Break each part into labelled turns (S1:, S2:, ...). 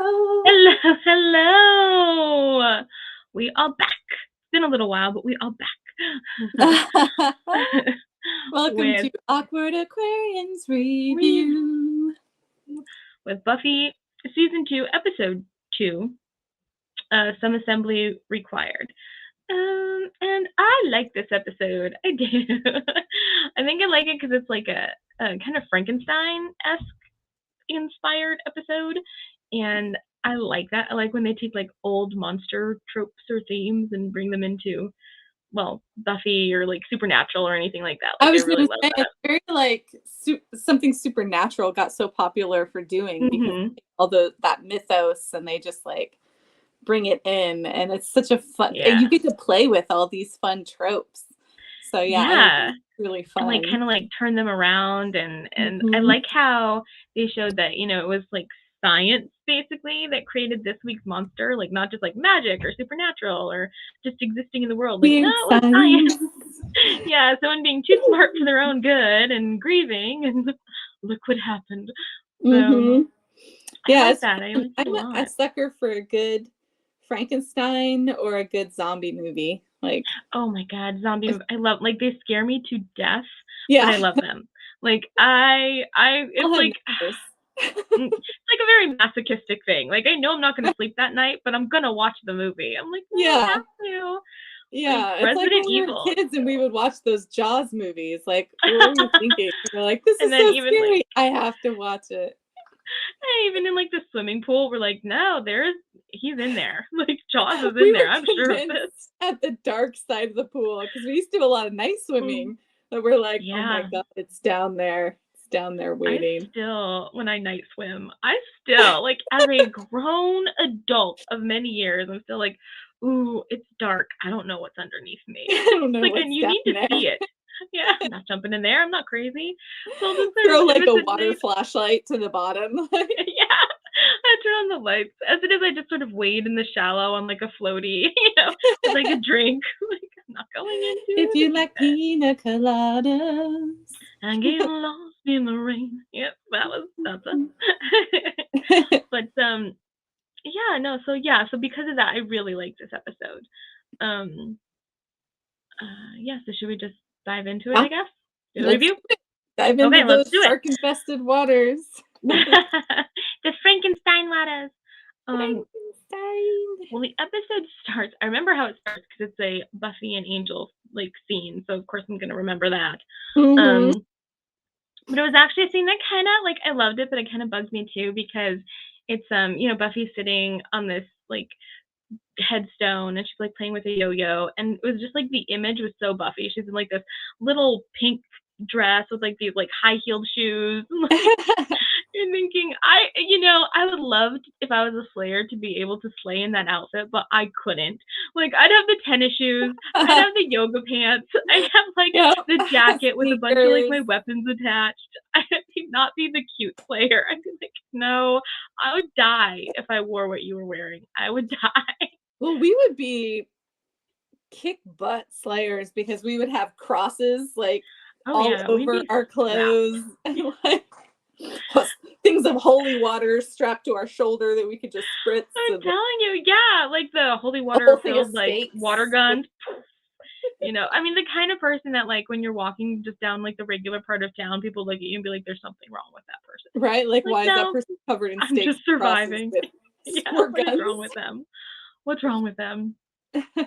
S1: Hello.
S2: Hello, hello. We are back. It's been a little while, but we are back.
S1: Welcome
S2: with
S1: to Awkward Aquarians Review.
S2: with Buffy season 2, episode 2. Some assembly required. And I like this episode. I do. I think I like it because it's like a kind of Frankenstein-esque inspired episode, and I like that. I like when they take like old monster tropes or themes and bring them into, well, Buffy or like Supernatural or anything like that. Like
S1: I was
S2: I really
S1: going to
S2: love
S1: say,
S2: that.
S1: it's very like something supernatural got so popular for doing because all that mythos, and they just like bring it in, and it's such a fun.
S2: Yeah.
S1: And you get to play with all these fun tropes. So
S2: Yeah.
S1: It's really fun.
S2: And like kind of like turn them around, and I like how they showed that, you know, it was like science basically that created this week's monster, like not just like magic or supernatural or just existing in the world. Like,
S1: Weird
S2: no, it was science. Yeah, someone being too smart for their own good and grieving, and look what happened. So
S1: yeah,
S2: I like that. I like
S1: I'm a sucker for a good Frankenstein or a good zombie movie. Like,
S2: oh my god, zombie! I love, like, they scare me to death,
S1: yeah,
S2: but I love them. Like it's like it's like a very masochistic thing. Like I know I'm not going to sleep that night, but I'm gonna watch the movie. I'm like, no, I have to.
S1: Yeah,
S2: like,
S1: it's like when we were kids and we would watch those Jaws movies. Like, what were we thinking? We're like, this is so scary. Like, I have to watch it.
S2: And even in like the swimming pool, we're like, no, he's in there. Like Jaws is in there. I'm sure of this.
S1: At the dark side of the pool, because we used to do a lot of night swimming. But we're like, oh my god, it's down there. It's down there waiting.
S2: When I night swim, like as a grown adult of many years, I'm still like, ooh, it's dark. I don't know what's underneath me.
S1: I don't know.
S2: Like, and you need to see it. Yeah, I'm not jumping in there. I'm not crazy. So I'll just
S1: throw like a water flashlight to the bottom.
S2: Yeah, I turn on the lights. As it is, I just sort of wade in the shallow on like a floaty, you know, with like a drink. Like, I'm not going into
S1: it. If you like pina coladas
S2: and get lost in the rain. Yep, that's it. But yeah, no, so because of that, I really like this episode. Yeah, so should we just dive into it, I guess? Do the review?
S1: Dive into those shark-infested waters.
S2: The Frankenstein waters.
S1: Frankenstein.
S2: Well, the episode starts. I remember how it starts because it's a Buffy and Angel like scene, so of course I'm gonna remember that. But it was actually a scene that kind of like, I loved it, but it kind of bugs me too because it's you know, Buffy's sitting on this like headstone and she's like playing with a yo-yo, and it was just like the image was so Buffy. She's in like this little pink dress with like these like high-heeled shoes. Like, you're thinking, I would love if I was a Slayer to be able to slay in that outfit, but I couldn't. Like, I'd have the tennis shoes, I'd have the yoga pants, I'd have like the jacket with a bunch of like my weapons attached. I'd not be the cute Slayer. I'd be like, no, I would die if I wore what you were wearing. I would die.
S1: Well, we would be kick butt Slayers because we would have crosses like all over our clothes and like things of holy water strapped to our shoulder that we could just spritz.
S2: I'm telling you, yeah, like the holy water filled like water guns. You know, I mean, the kind of person that like when you're walking just down like the regular part of town, people look at you and be like, "There's something wrong with that person."
S1: Right? Like why is that person covered in stakes?
S2: I'm just surviving. Yeah, what's wrong with them? What's wrong with them?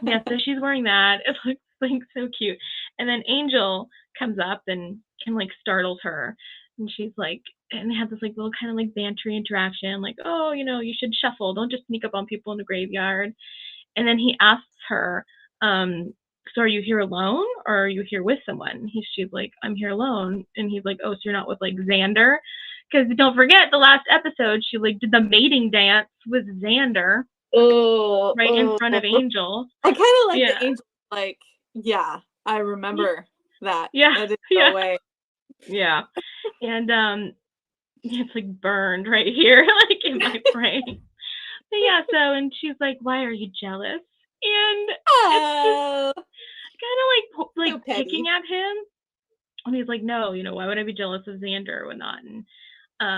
S2: Yeah, so she's wearing that. It looks like so cute. And then Angel comes up and like startles her, and she's like, and they have this like little kind of like bantery interaction, like, oh, you know, you should shuffle, don't just sneak up on people in the graveyard. And then he asks her, so are you here alone or are you here with someone? She's like, I'm here alone. And he's like, oh, so you're not with like Xander? Because don't forget, the last episode she like did the mating dance with Xander. In front of Angel.
S1: I kind of like the Angel, like, yeah, I remember that.
S2: Yeah.
S1: That didn't go away.
S2: Yeah. And it's like burned right here, like in my brain. But yeah, so, and she's like, why are you jealous? And it's just kind of like so picking at him. And he's like, no, you know, why would I be jealous of Xander or whatnot?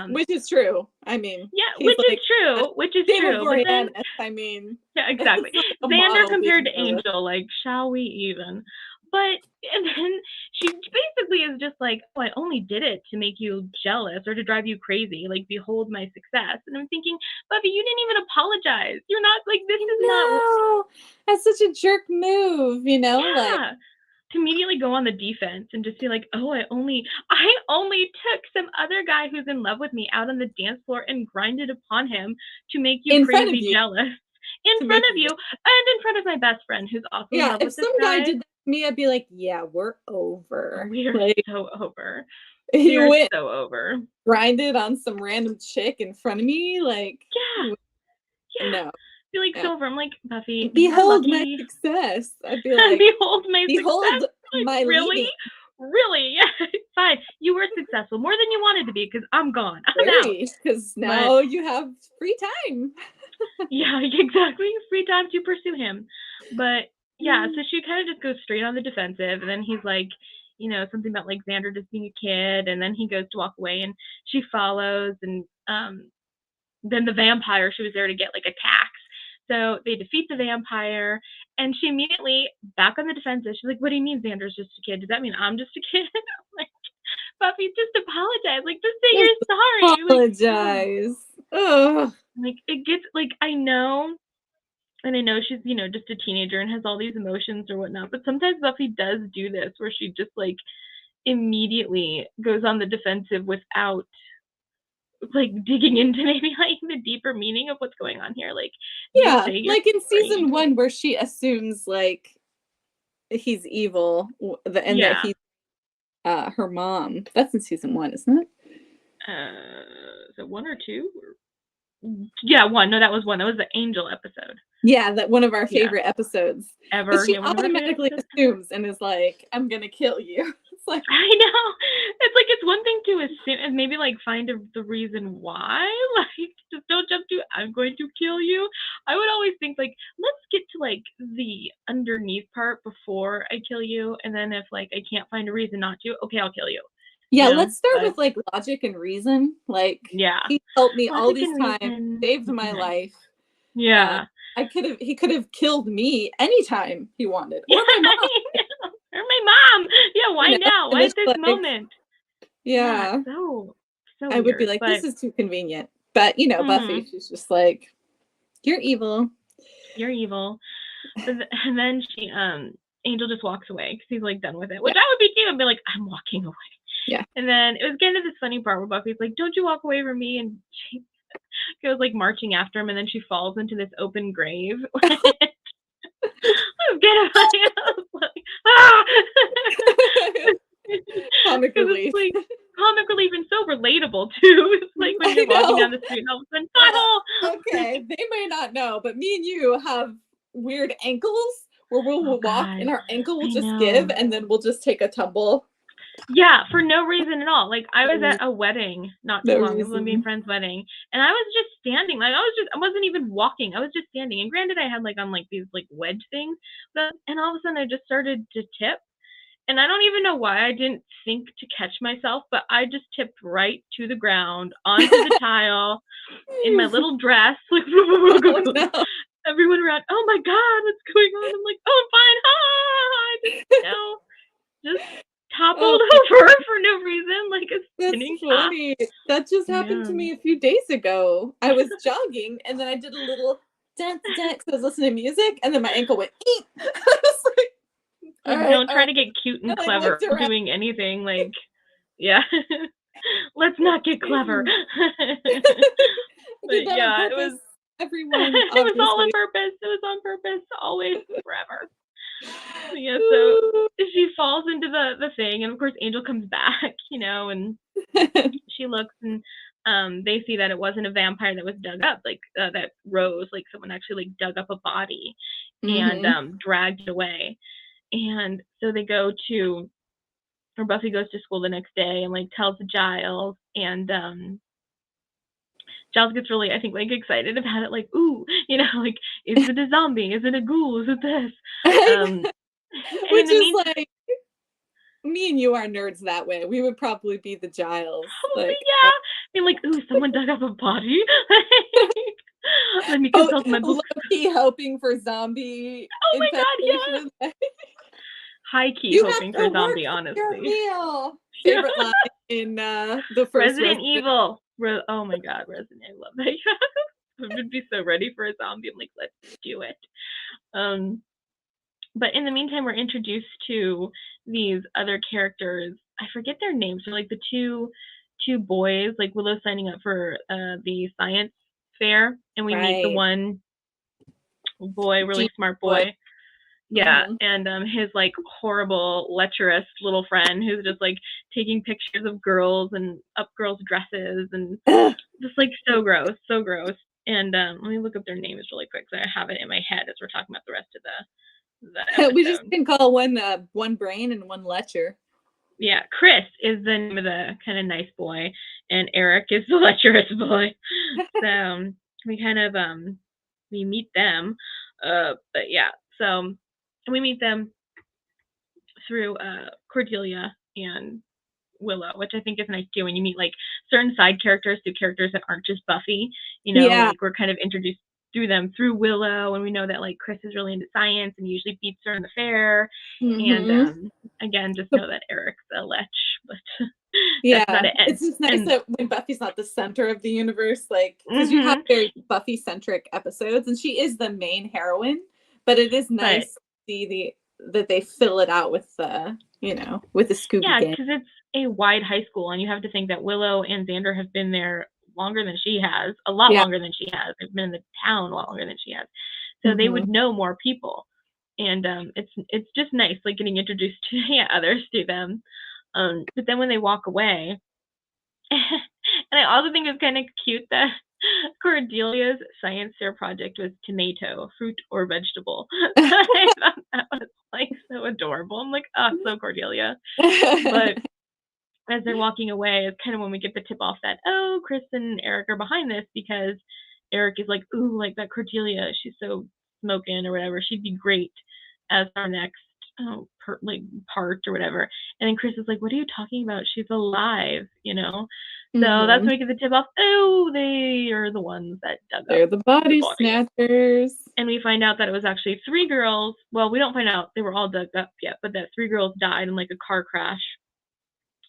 S1: Which is true. I mean,
S2: which is true.
S1: But then, I mean,
S2: yeah, exactly. Xander compared to Angel, like, shall we even? But and then she basically is just like, oh, I only did it to make you jealous or to drive you crazy. Like, behold my success. And I'm thinking, Buffy, you didn't even apologize. You're not like this is not.
S1: No, that's such a jerk move, you know?
S2: Yeah.
S1: Like,
S2: to immediately go on the defense and just be like, oh, I only took some other guy who's in love with me out on the dance floor and grinded upon him to make you crazy jealous. In front of you and in front of my best friend who's also in love with this guy.
S1: If some guy did that to me, I'd be like, yeah, we're over.
S2: We are
S1: like,
S2: so over.
S1: We are
S2: so over.
S1: Grinded on some random chick in front of me, like, no.
S2: Be like, so over. I'm like, Buffy,
S1: behold my success. I'd be like,
S2: behold my success.
S1: My
S2: really? Really? Fine. You were successful more than you wanted to be because I'm gone. I'm out.
S1: Because now you have free time.
S2: Yeah, exactly. Free time to pursue him. But yeah, so she kind of just goes straight on the defensive, and then he's like, you know, something about like Xander just being a kid, and then he goes to walk away, and she follows, and then the vampire, she was there to get like attacks. So they defeat the vampire, and she immediately back on the defensive. She's like, "What do you mean Xander's just a kid? Does that mean I'm just a kid?" I'm like, Buffy, just apologize. Like, just say you're sorry.
S1: Apologize. Ugh.
S2: Like, it gets like I know. And I know she's, you know, just a teenager and has all these emotions or whatnot. But sometimes Buffy does do this where she just like immediately goes on the defensive without like digging into maybe like the deeper meaning of what's going on here. Like,
S1: like in season 1 where she assumes like he's evil and that he's her mom. That's in season 1, isn't it?
S2: Is it 1 or 2? Yeah, 1. No, that was 1. That was the Angel episode.
S1: Yeah, that one of our favorite episodes
S2: ever.
S1: She automatically assumes and is like, "I'm gonna kill you." It's like,
S2: I know. It's like, it's one thing to assume and maybe like find the reason why. Like, just don't jump to I'm going to kill you. I would always think like, let's get to like the underneath part before I kill you, and then if like I can't find a reason not to, okay, I'll kill you.
S1: Yeah, let's start with like logic and reason. Like, he helped me all this time, saved my life.
S2: Yeah.
S1: He could have killed me anytime he wanted. Or my mom.
S2: Or my mom. Yeah, why now? Why at this moment?
S1: Yeah.
S2: So
S1: I would be like, this is too convenient. But you know, Buffy, she's just like, you're evil.
S2: You're evil. And then she Angel just walks away because he's like done with it. Which I would be too. I'd be like, I'm walking away.
S1: Yeah.
S2: And then it was getting to this funny part where Buffy's like, don't you walk away from me, and she goes like marching after him, and then she falls into this open grave. I was like, ah!
S1: Comic relief.
S2: Like, comic relief and so relatable too. It's like when you're walking down the street and all of a sudden, tunnel.
S1: Okay, they may not know, but me and you have weird ankles where we'll walk and our ankle will just give, and then we'll just take a tumble.
S2: Yeah, for no reason at all. Like, I was at a wedding not too long. It was my friend's wedding, and I was just standing. Like, I wasn't even walking. I was just standing. And granted, I had like on like these like wedge things, and all of a sudden I just started to tip, and I don't even know why I didn't think to catch myself, but I just tipped right to the ground onto the tile in my little dress. Like,
S1: oh, no.
S2: Everyone around, oh my God, what's going on? I'm like, oh, I'm fine. I just toppled over for no reason, like a spinning top.
S1: That just happened to me a few days ago. I was jogging, and then I did a little dance because I was listening to music, and then my ankle went eek. I was like,
S2: don't try to get cute and clever doing anything. Like, yeah, let's not get clever. But yeah, it was everyone. It was all on purpose. It was on purpose, always, forever. Yeah, so she falls into the thing, and of course Angel comes back, you know, and she looks, and they see that it wasn't a vampire that was dug up, like that rose, like someone actually like dug up a body and dragged it away. And so they go to, or Buffy goes to school the next day and like tells Giles, and Giles gets really, I think, like excited about it, like, ooh, you know, like, is it a zombie? Is it a ghoul? Is it this?
S1: Which is like, me and you are nerds that way. We would probably be the Giles.
S2: Probably,
S1: like,
S2: yeah. Being like, ooh, someone dug up a body. Let me consult my book.
S1: Low-key hoping for zombie
S2: infestation. Yeah. High-key hoping for zombie, honestly.
S1: Your meal. Favorite line in the first
S2: Resident Evil. Oh my god, Resident Evil. I love that. I would be so ready for a zombie. I'm like, let's do it. But in the meantime, we're introduced to these other characters. I forget their names. They're like the two boys, like Willow signing up for the science fair, and we meet the one boy, really smart boy. Yeah, and his like horrible, lecherous little friend who's just like taking pictures of girls and up girls' dresses and just like so gross. And let me look up their names really quick so I have it in my head as we're talking about the rest of the episode.
S1: We just can call one brain and one lecher.
S2: Yeah, Chris is the name of the kind of nice boy, and Eric is the lecherous boy. So we kind of we meet them, but yeah, so we meet them through Cordelia and Willow, which I think is nice too. When you meet like certain side characters to characters that aren't just Buffy, like we're kind of introduced through them through Willow, and we know that like Chris is really into science and usually beats her in the fair. And again, just know that Eric's a lech, but that's not it.
S1: It's just nice that when Buffy's not the center of the universe, like because you have very Buffy-centric episodes, and she is the main heroine, but it is nice to see that they fill it out with the with the Scooby gang.
S2: Yeah, because it's a wide high school, and you have to think that Willow and Xander have been there longer than she has, a lot longer than she has. They've been in the town a lot longer than she has, so they would know more people, and it's just nice, like getting introduced to others to them. But then when they walk away, and I also think it's kind of cute that Cordelia's science fair project was tomato, fruit or vegetable. I thought that was like so adorable. I'm like, oh, so Cordelia. But as they're walking away, it's kind of when we get the tip off that, oh, Chris and Eric are behind this, because Eric is like, ooh, like that Cordelia, she's so smoking or whatever. She'd be great as our next part or whatever. And then Chris is like, what are you talking about? She's alive, So that's when we get the tip off. Oh, they are the ones that dug up.
S1: They're the body snatchers.
S2: And we find out that it was actually 3 girls. Well, we don't find out they were all dug up yet, but that 3 girls died in like a car crash.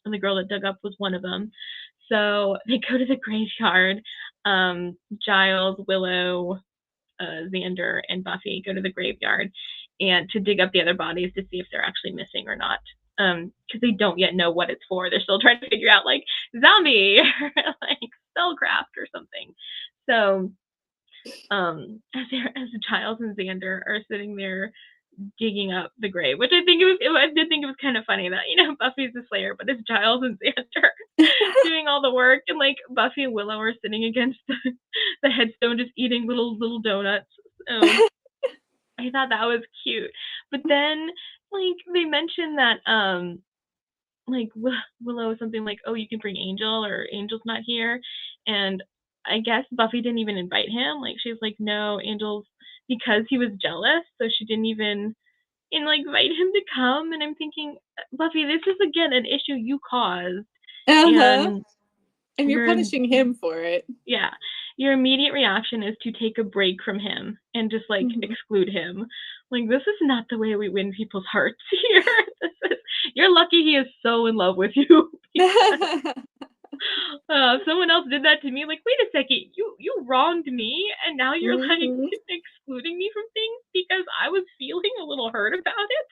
S2: And the girl that dug up was one of them. So they go to the graveyard. Giles, Willow, Xander, and Buffy go to the graveyard and to dig up the other bodies to see if they're actually missing or not. Because they don't yet know what it's for. They're still trying to figure out like zombie or like spellcraft or something. So as Giles and Xander are sitting there digging up the grave, which I did think it was kind of funny that Buffy's the Slayer, but it's Giles and Xander doing all the work, and like Buffy and Willow are sitting against the headstone just eating little donuts. I thought that was cute, but then like they mentioned that like Willow is something like, oh, you can bring Angel, or Angel's not here, and I guess Buffy didn't even invite him. Like she's like, no, Angel's, because he was jealous, so she didn't even invite him to come. And I'm thinking, Buffy, this is again an issue you caused,
S1: and you're punishing him for it.
S2: Yeah, your immediate reaction is to take a break from him and just like exclude him. Like, this is not the way we win people's hearts here. You're lucky he is so in love with you. If someone else did that to me, like, wait a second, you wronged me, and now you're like excluding me from things because I was feeling a little hurt about it.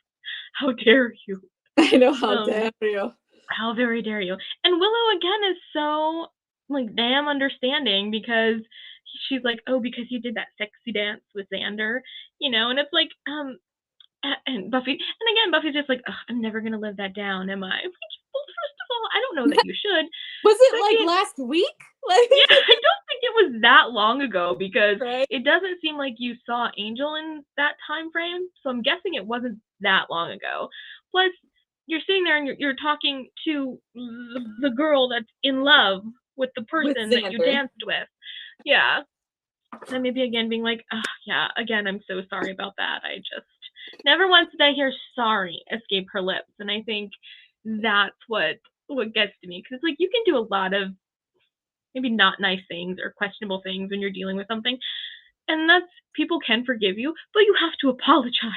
S2: How dare you?
S1: I know, how dare you?
S2: How very dare you? And Willow again is so like damn understanding, because she's like, oh, because you did that sexy dance with Xander, and it's like and Buffy, and again Buffy's just like, I'm never gonna live that down, am I? Well, first of all, I don't know that you should.
S1: Was it like last week?
S2: Yeah, I don't think it was that long ago, because it doesn't seem like you saw Angel in that time frame, so I'm guessing it wasn't that long ago. Plus, you're sitting there and you're talking to the girl that's in love with the person that you danced with. Yeah. And maybe again being like, yeah, again, I'm so sorry about that. I just never once did I hear sorry escape her lips. And I think that's what gets to me, because like you can do a lot of maybe not nice things or questionable things when you're dealing with something. And that's, people can forgive you, but you have to apologize.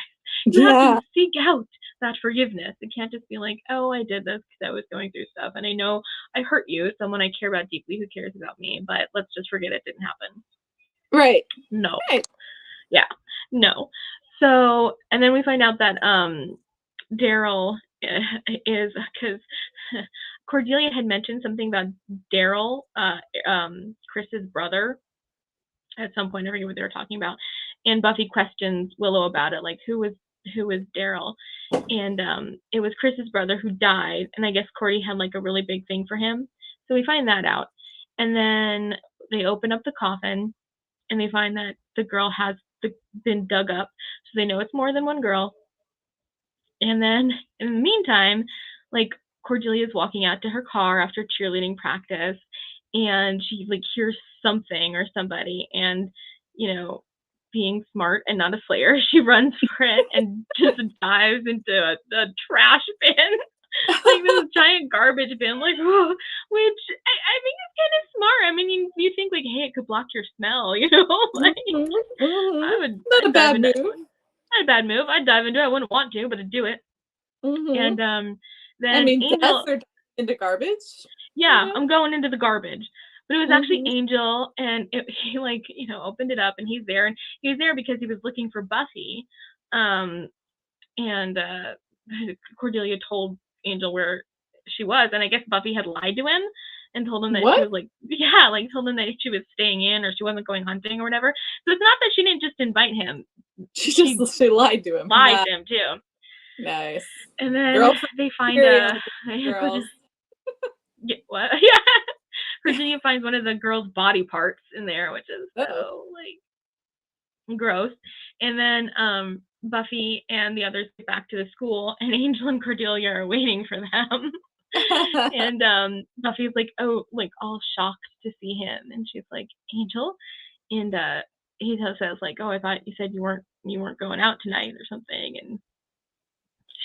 S2: You have to seek out that forgiveness. It can't just be like, oh, I did this because I was going through stuff, and I know I hurt you, someone I care about deeply who cares about me, but let's just forget it didn't happen.
S1: Right.
S2: No.
S1: Right.
S2: Yeah. No. So, and then we find out that Daryl is, because Cordelia had mentioned something about Daryl, Chris's brother, at some point. I forget what they were talking about, and Buffy questions Willow about it, like, who was Daryl, and it was Chris's brother who died, and I guess Cordy had like a really big thing for him, so we find that out, and then they open up the coffin, and they find that the girl has been dug up, so they know it's more than one girl. And then in the meantime, like, Cordelia's walking out to her car after cheerleading practice, and she like hears something or somebody, and being smart and not a slayer, she runs for it and just dives into a trash bin. Like this giant garbage bin, like, oh, which I think is kind of smart. I mean, you think like, hey, it could block your smell, like,
S1: not a bad move.
S2: Not a bad move. I'd dive into it. I wouldn't want to, but I'd do it. And then
S1: I mean,
S2: Angel,
S1: deaths are into garbage.
S2: Yeah, I'm going into the garbage. But it was actually Angel, and he like, opened it up, and he's there, and he was there because he was looking for Buffy. And Cordelia told Angel where she was, and I guess Buffy had lied to him and told him that she was like, told him that she was staying in, or she wasn't going hunting or whatever. So it's not that she didn't just invite him.
S1: She lied to him.
S2: Lied to him too.
S1: Nice.
S2: And then they find
S1: girls.
S2: What? Yeah. Virginia finds one of the girls' body parts in there, which is so like gross. And then Buffy and the others get back to the school, and Angel and Cordelia are waiting for them. And Buffy's like, oh, like all shocked to see him, and she's like, Angel, and he says like, oh, I thought you said you weren't going out tonight or something, and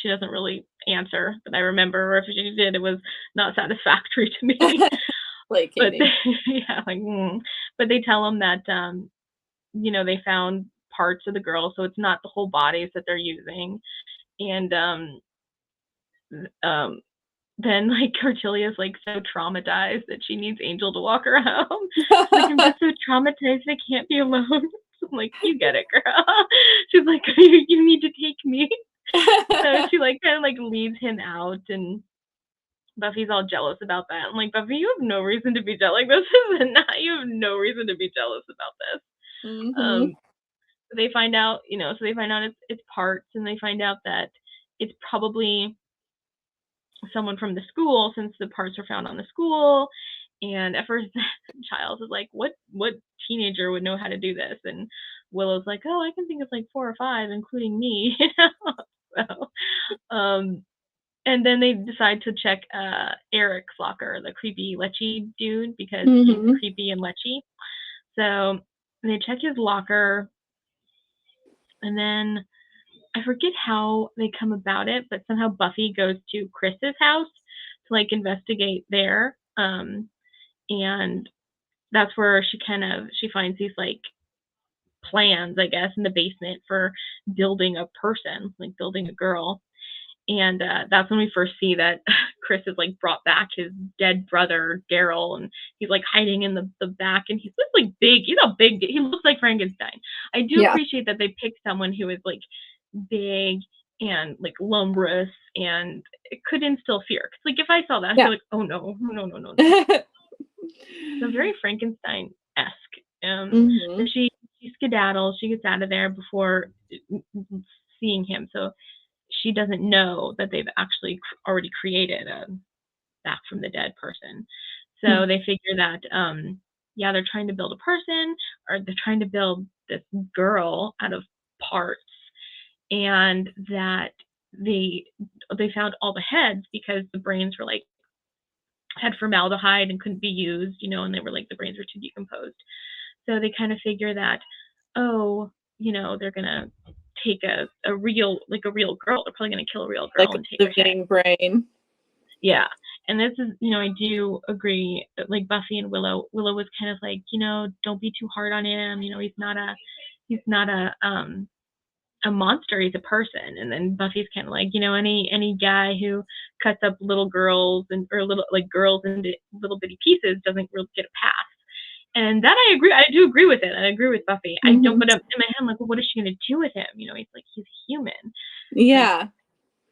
S2: she doesn't really answer that I remember, or if she did, it was not satisfactory to me.
S1: Like,
S2: but but they tell him that they found parts of the girl, so it's not the whole bodies that they're using. And then like Cordelia's like so traumatized that she needs Angel to walk her home. Like, I'm just so traumatized I can't be alone. I'm like, you get it, girl. She's like, you need to take me. So she like kind of like leads him out, and Buffy's all jealous about that. I'm like, Buffy, you have no reason to be jealous. Like, this is not. You have no reason to be jealous about this. They find out, so they find out it's parts, and they find out that it's probably someone from the school, since the parts were found on the school. And at first, Giles is like, what teenager would know how to do this? And Willow's like, oh, I can think of like 4 or 5, including me. So, and then they decide to check Eric's locker, the creepy Lechy dude, because he's creepy and Lechy. So they check his locker, and then I forget how they come about it, but somehow Buffy goes to Chris's house to like investigate there. And that's where she finds these like plans, I guess, in the basement for building a person, like building a girl. And that's when we first see that Chris has like brought back his dead brother Daryl, and he's like hiding in the back, and he's just like big. He looks like Frankenstein. I do appreciate that they picked someone who is like big and like lumbrous, and it could instill fear. Cause like if I saw that, I'd be like, oh no. So very Frankenstein-esque. So she skedaddles. She gets out of there before seeing him. So she doesn't know that they've actually already created a back from the dead person. So they figure that, they're trying to build a person, or they're trying to build this girl out of parts, and that they found all the heads because the brains were like, had formaldehyde and couldn't be used, and they were like, the brains were too decomposed. So they kind of figure that, they're going to take a real girl. They're probably going to kill a real girl
S1: like
S2: and take her
S1: living brain.
S2: Yeah. And this is, I do agree that, like, Buffy and Willow was kind of like, don't be too hard on him. He's not a monster. He's a person. And then Buffy's kind of like, any guy who cuts up little girls or little, like, girls into little bitty pieces doesn't really get a pass. And that I agree. I do agree with it. I agree with Buffy. I don't, but in my head, I'm like, well, what is she gonna do with him? He's like, he's human.
S1: Yeah.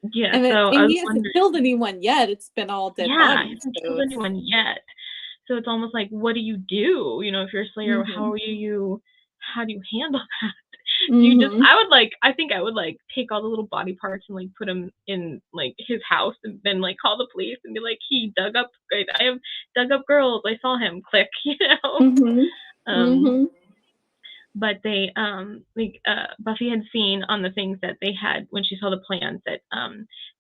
S2: Like, yeah.
S1: And
S2: So
S1: he hasn't killed anyone yet. It's been all dead bodies.
S2: He hasn't killed anyone yet. So it's almost like, what do you do? If you're a Slayer, how do you handle that? I think I would like take all the little body parts and like put them in like his house and then like call the police and be like, I have dug up girls. I saw him. Click, But they Buffy had seen on the things that they had when she saw the plans that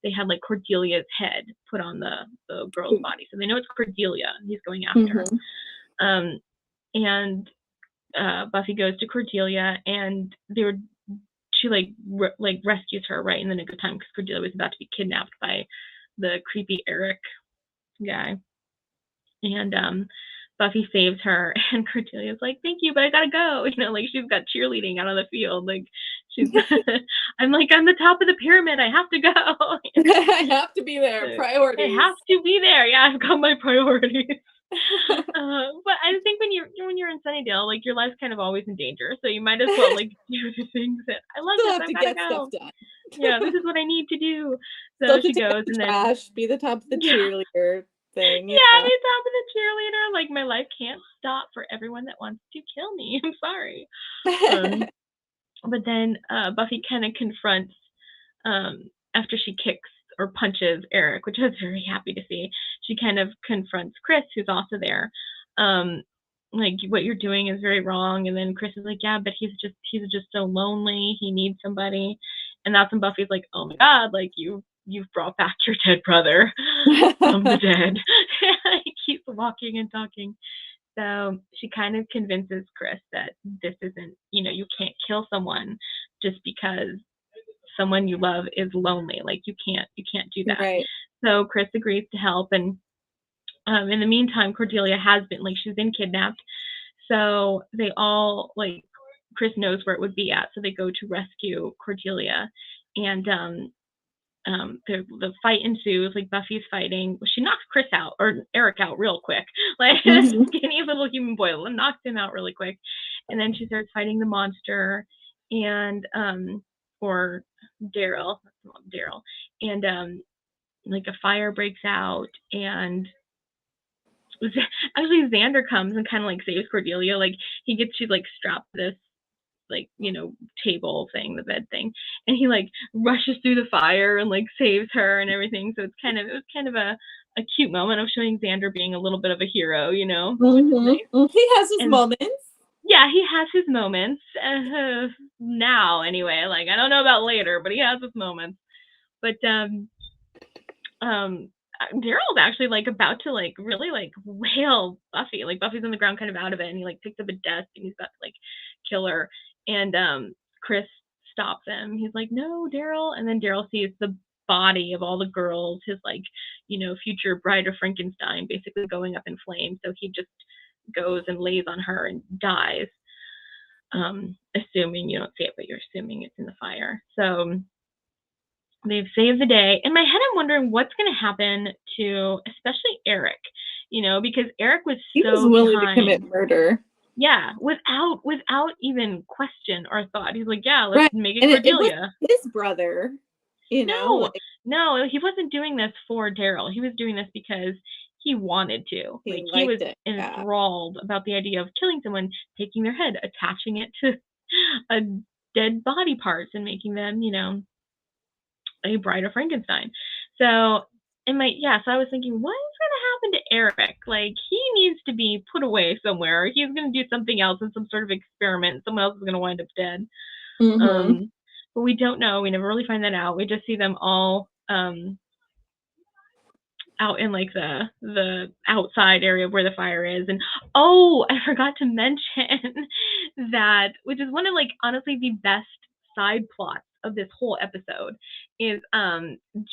S2: they had like Cordelia's head put on the girl's body, so they know it's Cordelia he's going after. And Buffy goes to Cordelia, and she rescues her right in the nick of time because Cordelia was about to be kidnapped by the creepy Eric guy, and Buffy saves her, and Cordelia's like, thank you, but I gotta go. Like she's got cheerleading out on the field. Like she's I'm like, I'm the top of the pyramid. I have to go.
S1: I have to be there. Priorities.
S2: I have to be there. Yeah, I've got my priorities. But I think when you're in Sunnydale, like your life's kind of always in danger, so you might as well like do the things that I love.
S1: Still have to get stuff done.
S2: Yeah, this is what I need to do. So she goes and then
S1: be the top of the cheerleader thing.
S2: Yeah, be top of the cheerleader. Like my life can't stop for everyone that wants to kill me. I'm sorry. But then Buffy kind of confronts after she kicks or punches Eric, which I was very happy to see. She kind of confronts Chris, who's also there. Like, what you're doing is very wrong. And then Chris is like, yeah, but he's just so lonely. He needs somebody. And that's when Buffy's like, oh my God, like you've brought back your dead brother from the dead. He keeps walking and talking. So she kind of convinces Chris that this isn't, you can't kill someone just because someone you love is lonely. Like you can't do that.
S1: Right.
S2: So Chris agrees to help, and in the meantime, Cordelia has been she's been kidnapped. So they all Chris knows where it would be at, so they go to rescue Cordelia, and the fight ensues. Like Buffy's fighting. She knocks Chris out or Eric out real quick. Like this skinny little human boy knocks him out really quick, and then she starts fighting the monster and or Daryl, and like a fire breaks out, and actually Xander comes and kind of like saves Cordelia. Like he gets you like strapped to this table thing, the bed thing, and he like rushes through the fire and like saves her and everything. So it was kind of a cute moment of showing Xander being a little bit of a hero,
S1: Nice. He has his moments.
S2: Yeah, he has his moments now anyway. Like I don't know about later, but he has his moments. But Daryl's actually like about to like really like wail Buffy. Like Buffy's on the ground kind of out of it, and he like picks up a desk and he's about to like kill her, and Chris stops him. He's like, no, Daryl. And then Daryl sees the body of all the girls, his like future bride of Frankenstein, basically going up in flames. So he just goes and lays on her and dies, assuming you don't see it, but you're assuming it's in the fire. So they've saved the day. In my head, I'm wondering what's going to happen to especially Eric, because Eric was
S1: willing to commit murder.
S2: Yeah, without even question or thought. He's like, yeah, let's make it Cordelia.
S1: It was his brother,
S2: No, he wasn't doing this for Daryl. He was doing this because he wanted to. He was enthralled about the idea of killing someone, taking their head, attaching it to a dead body parts, and making them, a bride of Frankenstein. So I was thinking, what is going to happen to Eric? Like, he needs to be put away somewhere. He's going to do something else in some sort of experiment. Someone else is going to wind up dead. But we don't know. We never really find that out. We just see them all out in like the outside area where the fire is. And I forgot to mention that, which is one of like honestly the best side plots of this whole episode, is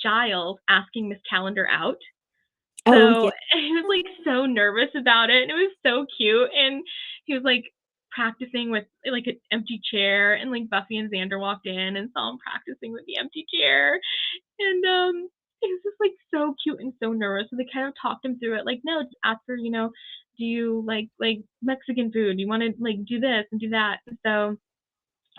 S2: Giles asking Miss Calendar out. So
S1: yeah.
S2: he was like so nervous about it, and it was so cute. And he was like practicing with like an empty chair, and like Buffy and Xander walked in and saw him practicing with the empty chair. And he was just like so cute and so nervous. So they kind of talked him through it, like, no, just ask her, do you like Mexican food? You want to like do this and do that? And so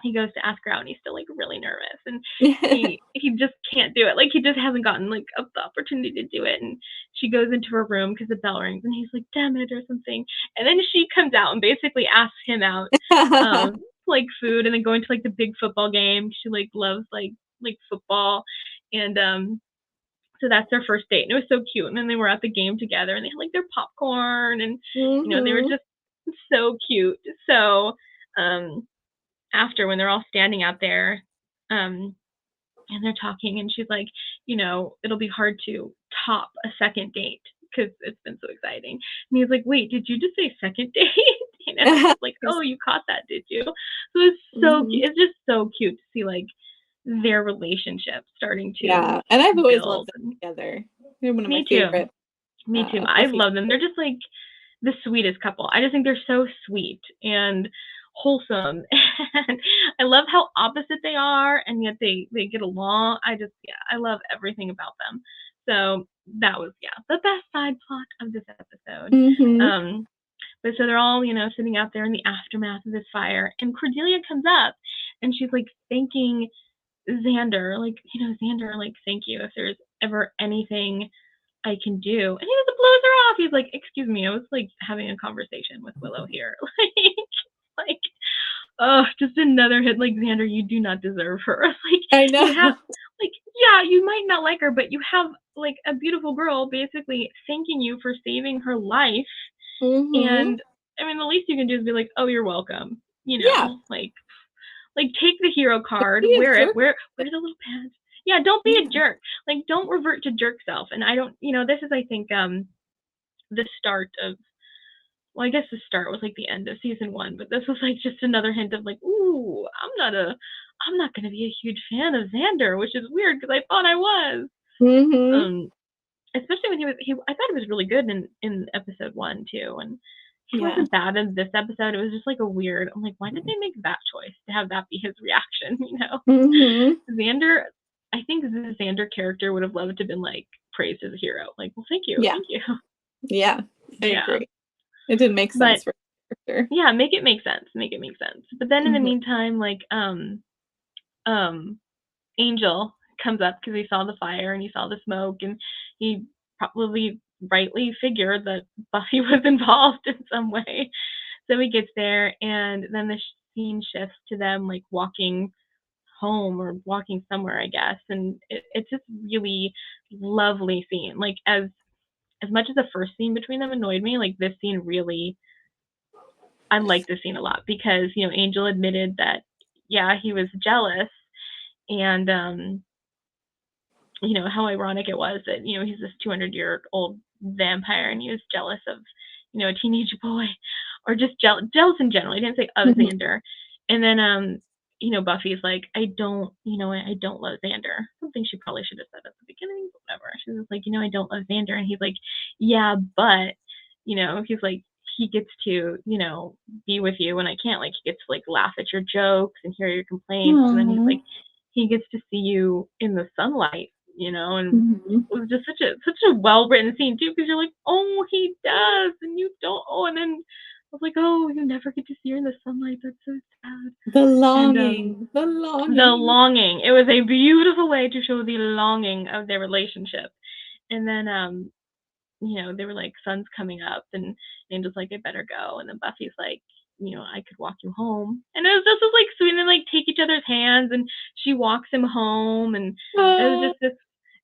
S2: he goes to ask her out, and he's still like really nervous, and he just can't do it. Like, he just hasn't gotten like the opportunity to do it. And she goes into her room because the bell rings, and he's like, damn it, or something. And then she comes out and basically asks him out, like food, and then going to like the big football game. She like loves like football. And so that's their first date, and it was so cute. And then they were at the game together, and they had like their popcorn, and they were just so cute. So after, when they're all standing out there, and they're talking, and she's like, it'll be hard to top a second date because it's been so exciting. And he's like, wait, did you just say second date? And she's like, oh, you caught that, did you? So it's so it's just so cute to see like their relationship starting to
S1: and I've always
S2: build.
S1: loved them together. They're one of
S2: Me
S1: my favorite.
S2: Me too. I love them. They're just like the sweetest couple. I just think they're so sweet and wholesome, and I love how opposite they are, and yet they get along. I love everything about them. So that was the best side plot of this episode. But so they're all sitting out there in the aftermath of this fire, and Cordelia comes up, and she's like thanking Xander, like, Xander, like, thank you if there's ever anything I can do. And he just blows her off. He's like, excuse me, I was like having a conversation with Willow here. like, oh, just another hit. Like, Xander, you do not deserve her. Like,
S1: I know.
S2: You have, like, you might not like her, but you have like a beautiful girl basically thanking you for saving her life. And I mean, the least you can do is be like, oh, you're welcome. Like, take the hero card, wear it, wear the little pants. Yeah, don't be a jerk. Like, don't revert to jerk self. And I don't, this is, I think, the start of, well, I guess the start was like the end of season 1, but this was like just another hint of like, ooh, I'm not going to be a huge fan of Xander, which is weird because I thought I was. Especially when I thought he was really good in episode 1 too. And he wasn't bad in this episode. It was just like a weird, I'm like, why did they make that choice to have that be his reaction? Xander, I think the Xander character would have loved to have been like praised as a hero. Like, well, thank you. Thank you.
S1: Yeah, I agree. It didn't make sense for the character.
S2: Yeah, make it make sense. But then in the meantime, like, Angel comes up because he saw the fire and he saw the smoke, and he probably rightly figured that Buffy was involved in some way. So he gets there, and then the scene shifts to them like walking home or walking somewhere, I guess. And it's just really lovely scene. Like, as much as the first scene between them annoyed me, like, this scene really, I like this scene a lot because, Angel admitted that, he was jealous, and how ironic it was that, he's this 200-year-old vampire, and he was jealous of, a teenage boy, or just jealous in general. He didn't say of Xander. And then, Buffy's like, I don't love Xander. Something she probably should have said at the beginning, but whatever. She was like, I don't love Xander. And he's like, yeah, but, he's like, he gets to, be with you when I can't. Like, he gets to, like, laugh at your jokes and hear your complaints. And then he's like, he gets to see you in the sunlight, and it was just such a well-written scene too, because you're like, oh, he does, and you don't. Oh, and then I was like, oh, you never get to see her in the sunlight. That's so sad.
S1: The longing.
S2: The longing. It was a beautiful way to show the longing of their relationship. And then, they were like, sun's coming up, and Angel's like, I better go. And then Buffy's like, I could walk you home. And it was just like sweet, and then like take each other's hands, and she walks him home. And it was just this,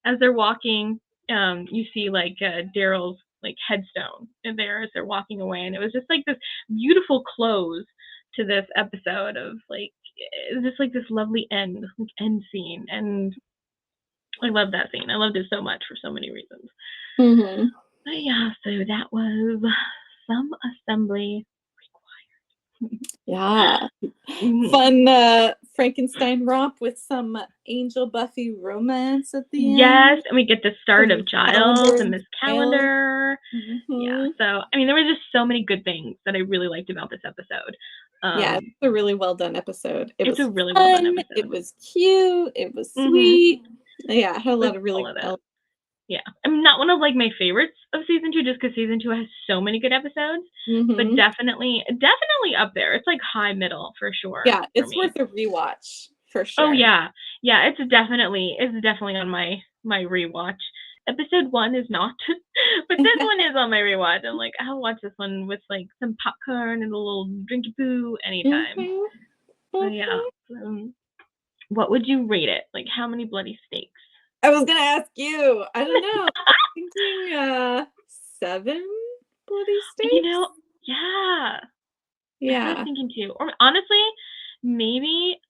S2: as they're walking, you see like Daryl's like headstone there as they're walking away. And it was just like this beautiful close to this episode of like, it was just like this lovely end scene. And I love that scene. I loved it so much for so many reasons. But yeah, so that was some assembly required.
S1: Yeah. Frankenstein romp with some Angel Buffy romance at the end.
S2: Yes, and we get the start of Giles and Ms. Calendar.
S1: Mm-hmm.
S2: Yeah, so I mean, there were just so many good things that I really liked about this episode.
S1: Yeah, it's a really well done episode.
S2: It's a really well done episode.
S1: It was cute. It was sweet. Yeah, it had a lot of really good.
S2: Yeah, I mean, not one of like my favorites of season 2, just because season 2 has so many good episodes, but definitely up there. It's like high middle for sure.
S1: Yeah, it's worth a rewatch for sure.
S2: Oh yeah, it's definitely on my rewatch. Episode 1 is not, but this one is on my rewatch. I'm like, I'll watch this one with like some popcorn and a little drinky poo anytime. So yeah, what would you rate it? Like, how many bloody steaks?
S1: I was gonna ask you. I don't know. I'm thinking 7 bloody steaks.
S2: You know, yeah. I was thinking too. Or honestly, maybe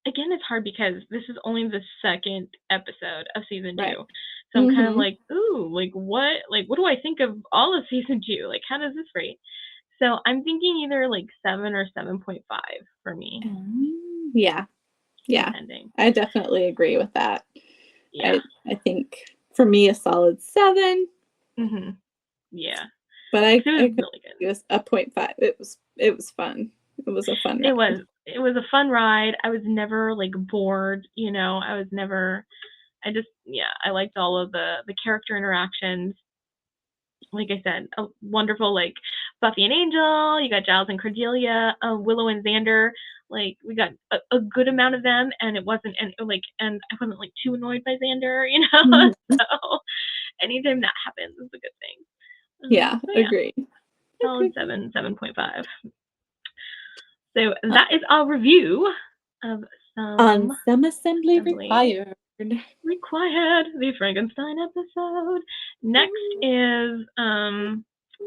S2: again, it's hard because this is only the second episode of season 2. So I'm kind of like, ooh, like what do I think of all of season 2? Like, how does this rate? So I'm thinking either like 7 or 7.5 for me.
S1: Yeah.
S2: Depending.
S1: I definitely agree with that.
S2: Yeah.
S1: I think for me a solid 7.
S2: Yeah.
S1: But I
S2: really good.
S1: It was a 0.5. It was fun. It was a fun ride.
S2: It was a fun ride. I was never like bored, you know. I liked all of the character interactions. Like I said, a wonderful like Buffy and Angel, you got Giles and Cordelia, Willow and Xander. Like we got a good amount of them, and I wasn't like too annoyed by Xander, you know. So anytime that happens is a good thing.
S1: Yeah, agreed.
S2: Solid 7.5. So that is our review of
S1: some assembly required.
S2: The Frankenstein episode. Next is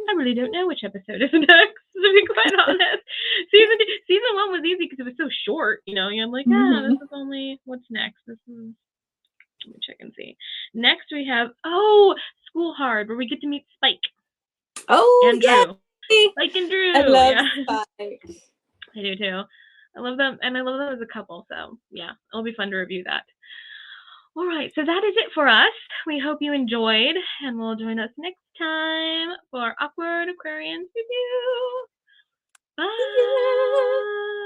S2: I really don't know which episode is next, to be quite honest. Season 1 was easy because it was so short, you know. You're like, this is only what's next. Let me check and see. Next we have School Hard, where we get to meet Spike. And Drew. Spike and Drew.
S1: I love Spike.
S2: I do too. I love them, and I love them as a couple. So yeah, it'll be fun to review that. All right, so that is it for us. We hope you enjoyed, and will join us next time for Awkward Aquarians Review. Bye.